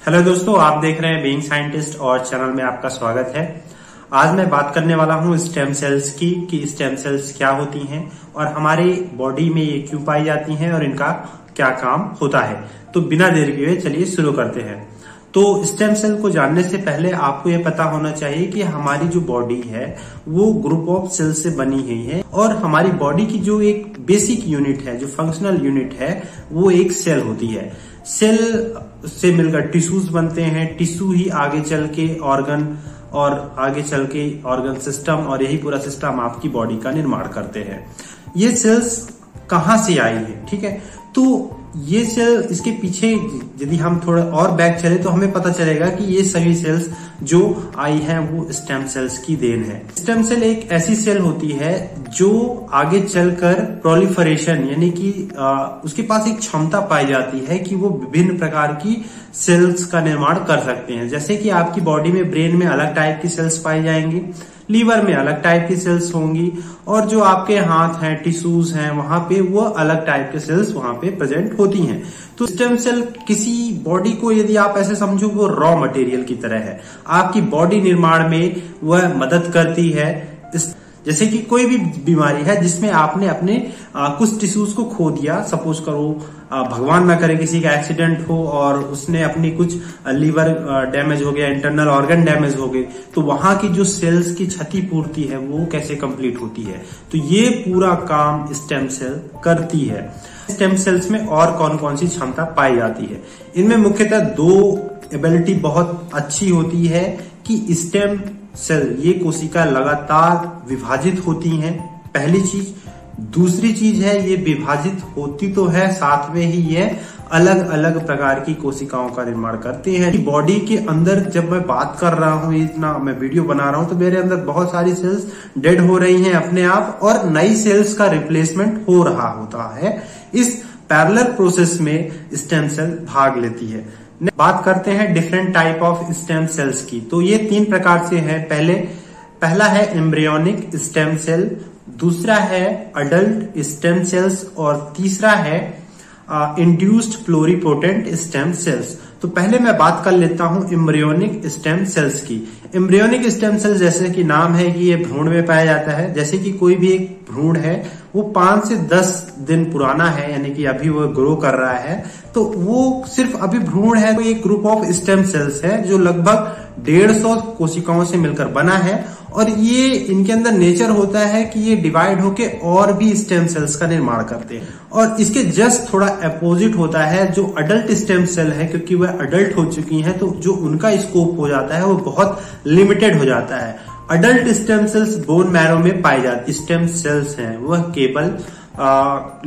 Hello दोस्तों, आप देख रहे हैं बीइंग साइंटिस्ट और चैनल में आपका स्वागत है। आज मैं बात करने वाला हूं स्टेम सेल्स की कि स्टेम सेल्स क्या होती हैं और हमारी बॉडी में ये क्यों पाई जाती हैं और इनका क्या काम होता है। तो बिना देर किए चलिए शुरू करते हैं। तो स्टेम सेल को जानने से पहले आपको ये पता होना चाहिए कि हमारी जो बॉडी है वो ग्रुप ऑफ सेल से बनी हुई है और हमारी बॉडी की जो एक बेसिक यूनिट है, जो फंक्शनल यूनिट है, वो एक सेल होती है। सेल से मिलकर टिश्यूज बनते हैं, टिश्यू ही आगे चल के ऑर्गन और आगे चल के ऑर्गन सिस्टम और यही पूरा सिस्टम आपकी बॉडी का निर्माण करते हैं। ये सेल्स कहाँ से आई है, ठीक है। तो ये सेल, इसके पीछे यदि हम थोड़ा और बैक चले तो हमें पता चलेगा कि ये सभी सेल्स जो आई हैं वो स्टेम सेल्स की देन है। स्टेम सेल एक ऐसी सेल होती है जो आगे चलकर प्रोलिफरेशन यानी कि उसके पास एक क्षमता पाई जाती है कि वो विभिन्न प्रकार की सेल्स का निर्माण कर सकते हैं। जैसे कि आपकी बॉडी में ब्रेन में अलग टाइप की सेल्स पाई जाएंगी, लीवर में अलग टाइप की सेल्स होंगी और जो आपके हाथ हैं, टिश्यूज हैं, वहां पे वो अलग टाइप के सेल्स वहां पे प्रेजेंट होती हैं। तो स्टेम सेल किसी बॉडी को, यदि आप ऐसे समझो, वो रॉ मटेरियल की तरह है। आपकी बॉडी निर्माण में वह मदद करती है। जैसे कि कोई भी बीमारी है जिसमें आपने अपने कुछ टिश्यूज को खो दिया, सपोज करो भगवान ना करे किसी का एक्सीडेंट हो और उसने अपनी कुछ लीवर डैमेज हो गया, इंटरनल ऑर्गन डैमेज हो गए, तो वहां की जो सेल्स की क्षतिपूर्ति है वो कैसे कंप्लीट होती है। तो ये पूरा काम स्टेम सेल करती है। स्टेम सेल्स में और कौन कौन सी क्षमता पाई जाती है? इनमें मुख्यतः दो एबिलिटी बहुत अच्छी होती है कि स्टेम सेल, ये कोशिका लगातार विभाजित होती हैं, पहली चीज। दूसरी चीज है, ये विभाजित होती तो है, साथ में ही ये अलग अलग प्रकार की कोशिकाओं का निर्माण करते हैं। बॉडी के अंदर जब मैं बात कर रहा हूं, इतना मैं वीडियो बना रहा हूं, तो मेरे अंदर बहुत सारी सेल्स डेड हो रही हैं अपने आप और नई सेल्स का रिप्लेसमेंट हो रहा होता है। इस पैरेलल प्रोसेस में स्टेम सेल भाग लेती है। बात करते हैं different type of stem cells की। तो ये तीन प्रकार से है। पहला है एम्ब्रियोनिक स्टेम सेल, दूसरा है अडल्ट स्टेम सेल्स और तीसरा है इंड्यूस्ड प्लोरीपोटेंट स्टेम सेल्स। तो पहले मैं बात कर लेता हूं एम्ब्रियोनिक स्टेम सेल्स की। एम्ब्रियोनिक स्टेम सेल्स, जैसे कि नाम है कि ये भ्रूण में पाया जाता है। जैसे कि कोई भी एक भ्रूण है वो 5 से 10 दिन पुराना है, यानी कि अभी वो ग्रो कर रहा है, तो वो सिर्फ अभी भ्रूण है। तो एक ग्रुप ऑफ स्टेम सेल्स है जो लगभग 150 कोशिकाओं से मिलकर बना है और ये इनके अंदर नेचर होता है कि ये डिवाइड होके और भी स्टेम सेल्स का निर्माण करते हैं। और इसके जस्ट थोड़ा अपोजिट होता है जो अडल्ट स्टेम सेल है, क्योंकि वह अडल्ट हो चुकी हैं तो जो उनका स्कोप हो जाता है वो बहुत लिमिटेड हो जाता है। Adult stem cells bone marrow में पाई जाती स्टेम सेल्स हैं, वह केवल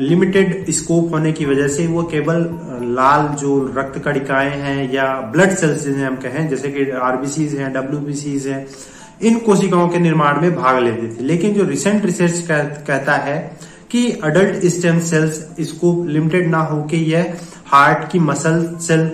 लिमिटेड स्कोप होने की वजह से वो केवल लाल जो रक्त कणिकाएं हैं या ब्लड सेल्स जिन्हें हम कहें, जैसे कि आरबीसीज हैं, डब्ल्यूबीसीज हैं, इन कोशिकाओं के निर्माण में भाग लेते थे। लेकिन जो रिसेंट रिसर्च कहता है कि अडल्ट स्टेम सेल्स इसको लिमिटेड ना होके यह हार्ट की मसल सेल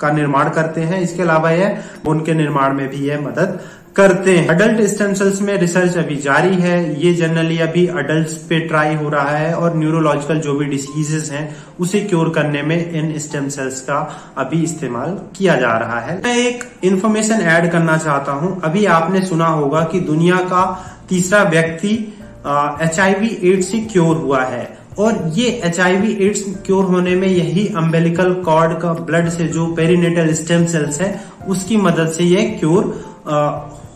का निर्माण करते हैं। इसके अलावा यह बोन के निर्माण में भी यह मदद करते हैं। अडल्ट स्टेम सेल्स में रिसर्च अभी जारी है। ये जनरली अभी अडल्ट्स पे ट्राई हो रहा है और न्यूरोलॉजिकल जो भी डिसीजेस हैं उसे क्योर करने में इन स्टेम सेल्स का अभी इस्तेमाल किया जा रहा है। मैं एक इंफॉर्मेशन ऐड करना चाहता हूं। अभी आपने सुना होगा कि दुनिया का तीसरा व्यक्ति HIV एड्स से क्योर हुआ है और ये HIV एड्स क्योर होने में यही अम्बिलिकल कॉर्ड का ब्लड से जो पेरिनेटल स्टेम सेल्स है उसकी मदद से यह क्योर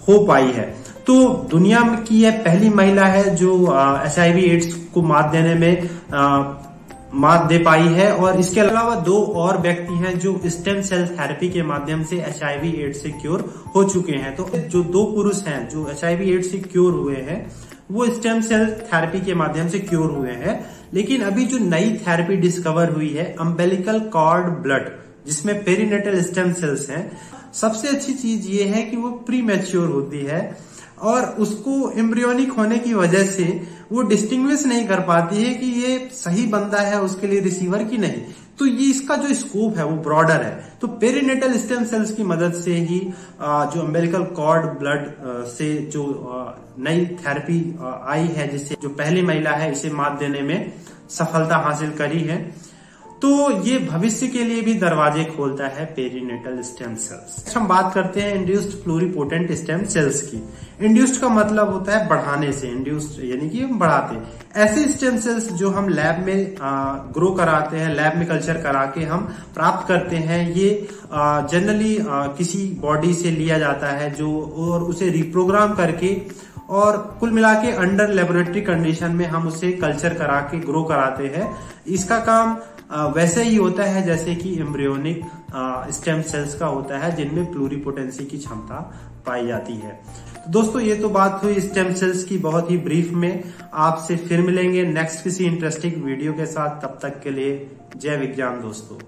हो पाई है। तो दुनिया में की यह पहली महिला है जो HIV एड्स को मात दे पाई है और इसके अलावा 2 और व्यक्ति हैं जो स्टेम सेल थेरेपी के माध्यम से HIV एड्स से क्योर हो चुके हैं। तो जो 2 पुरुष हैं जो HIV एड्स से क्योर हुए हैं वो स्टेम सेल थेरेपी के माध्यम से क्योर हुए हैं। लेकिन अभी जो नई थेरेपी डिस्कवर हुई है अम्बिलिकल कॉर्ड ब्लड, जिसमें पेरिनेटल स्टेम सेल्स हैं, सबसे अच्छी चीज ये है कि वो प्री मैच्योर होती है और उसको एम्ब्रियोनिक होने की वजह से वो डिस्टिंग्विश नहीं कर पाती है कि ये सही बंदा है उसके लिए रिसीवर की नहीं। तो ये इसका जो स्कोप है वो ब्रॉडर है। तो पेरिनेटल स्टेम सेल्स की मदद से ही जो अम्बिलिकल कॉर्ड ब्लड से जो नई थेरेपी आई है, जिससे जो पहली महिला है इसे मात देने में सफलता हासिल करी है। तो ये भविष्य के लिए भी दरवाजे खोलता है पेरीनेटल स्टेम सेल्स। हम बात करते हैं इंड्यूस्ड प्लूरीपोटेंट स्टेम सेल्स की। इंड्यूस्ड का मतलब होता है बढ़ाने से, इंड्यूस्ड यानी कि हम बढ़ाते हैं। ऐसे स्टेम सेल्स जो हम लैब में ग्रो कराते हैं, लैब में कल्चर करा के हम प्राप्त करते हैं, ये जनरली किसी बॉडी से लिया जाता है जो, और उसे रिप्रोग्राम करके और कुल मिला के अंडर लेबोरेटरी कंडीशन में हम उसे कल्चर करा के ग्रो कराते हैं। इसका काम वैसे ही होता है जैसे कि एम्ब्रियोनिक स्टेम सेल्स का होता है, जिनमें प्लूरीपोटेंसी की क्षमता पाई जाती है। तो दोस्तों ये तो बात हुई स्टेम सेल्स की बहुत ही ब्रीफ में। आपसे फिर मिलेंगे नेक्स्ट किसी इंटरेस्टिंग वीडियो के साथ। तब तक के लिए जय विज्ञान दोस्तों।